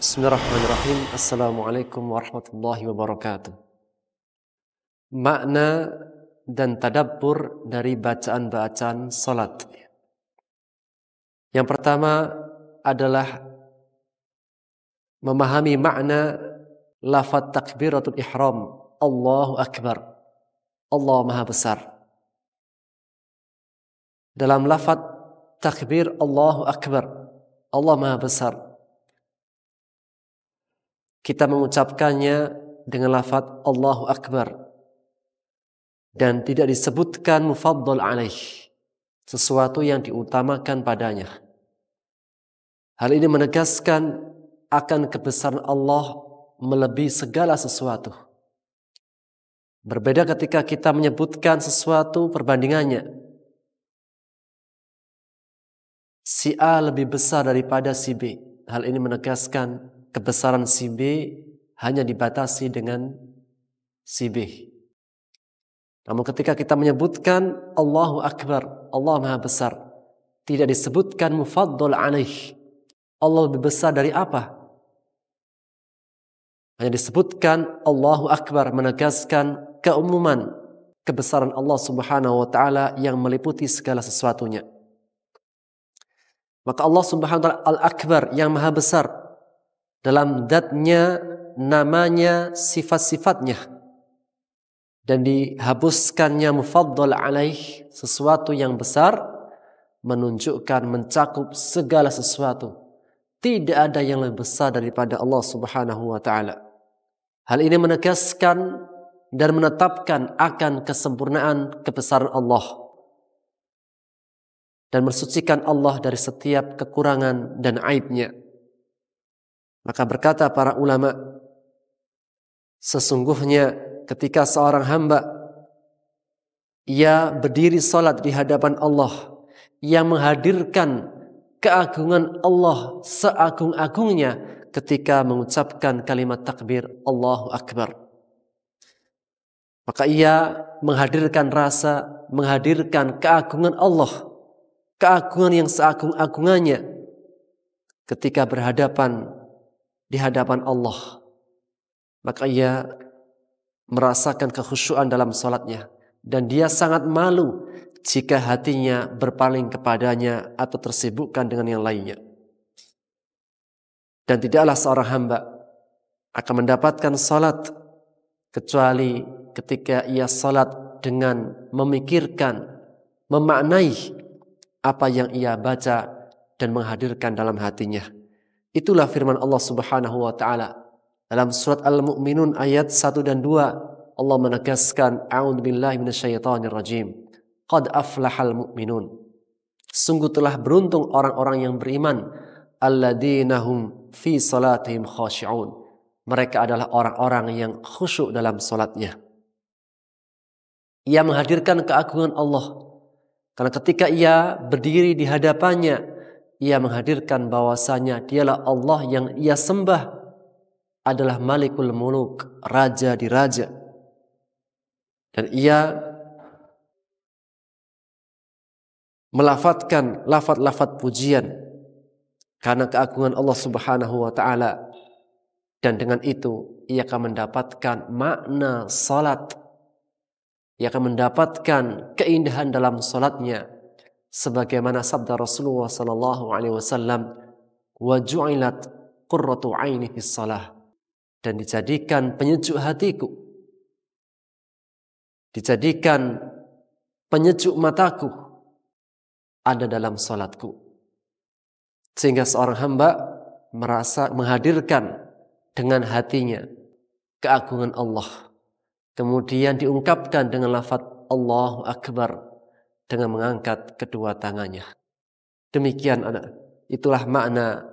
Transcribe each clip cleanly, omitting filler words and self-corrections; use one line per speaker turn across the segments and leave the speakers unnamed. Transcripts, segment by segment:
Bismillahirrahmanirrahim. Assalamualaikum warahmatullahi wabarakatuh. Makna dan tadabbur dari bacaan-bacaan salat. Yang pertama adalah memahami makna lafaz takbiratul ihram, Allahu Akbar. Allah Maha Besar. Dalam lafaz takbir Allahu Akbar, Allah Maha Besar, kita mengucapkannya dengan lafaz Allahu Akbar dan tidak disebutkan mufaddal alaih, sesuatu yang diutamakan padanya. Hal ini menegaskan akan kebesaran Allah melebihi segala sesuatu. Berbeda ketika kita menyebutkan sesuatu perbandingannya. Si A lebih besar daripada si B. Hal ini menegaskan kebesaran si B hanya dibatasi dengan si B. Namun ketika kita menyebutkan Allahu Akbar, Allah Maha Besar, tidak disebutkan mufaddal alaih, Allah lebih besar dari apa? Hanya disebutkan Allahu Akbar, menegaskan keumuman kebesaran Allah Subhanahu wa taala yang meliputi segala sesuatunya. Maka Allah Subhanahu wa taala Al-Akbar, yang Maha Besar dalam zatnya, namanya, sifat-sifatnya, dan dihapuskannya mufaddal alaih, sesuatu yang besar, menunjukkan mencakup segala sesuatu. Tidak ada yang lebih besar daripada Allah Subhanahu wa taala. Hal ini menegaskan dan menetapkan akan kesempurnaan kebesaran Allah dan mensucikan Allah dari setiap kekurangan dan aibnya. Maka berkata para ulama, sesungguhnya ketika seorang hamba ia berdiri salat di hadapan Allah yang menghadirkan keagungan Allah seagung-agungnya ketika mengucapkan kalimat takbir Allahu Akbar, maka ia menghadirkan rasa, menghadirkan keagungan Allah, keagungan yang seagung-agungannya ketika di hadapan Allah. Maka ia merasakan kekhusyuan dalam salatnya, dan dia sangat malu jika hatinya berpaling kepadanya atau tersibukkan dengan yang lainnya. Dan tidaklah seorang hamba akan mendapatkan salat kecuali ketika ia salat dengan memikirkan, memaknai apa yang ia baca dan menghadirkan dalam hatinya. Itulah firman Allah Subhanahu wa taala dalam surat Al-Mu'minun ayat 1 dan 2. Allah menegaskan, a'udzubillahi minasyaitonir rajim. Qad aflahal mu'minun. Sungguh telah beruntung orang-orang yang beriman, alladzina hum fi salatihim khashi'un. Mereka adalah orang-orang yang khusyuk dalam salatnya. Ia menghadirkan keagungan Allah, karena ketika ia berdiri di hadapannya, ia menghadirkan bahwasanya dialah Allah yang ia sembah adalah Malikul Muluk, Raja di Raja. Dan ia melafadzkan lafaz-lafaz pujian karena keagungan Allah Subhanahu wa taala. Dan dengan itu ia akan mendapatkan makna salat. Ia akan mendapatkan keindahan dalam salatnya, sebagaimana sabda Rasulullah sallallahu alaihi wasallam, wa ju'ilat qurratu 'aini fis shalah, dan dijadikan penyejuk hatiku, dijadikan penyejuk mataku ada dalam salatku. Sehingga seorang hamba merasa menghadirkan dengan hatinya keagungan Allah, kemudian diungkapkan dengan lafaz Allahu Akbar dengan mengangkat kedua tangannya. Demikian itulah makna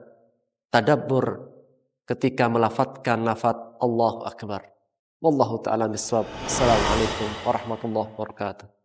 tadabbur ketika melafadzkan lafaz Allahu Akbar. Wallahu ta'ala bissawab. Assalamualaikum warahmatullahi wabarakatuh.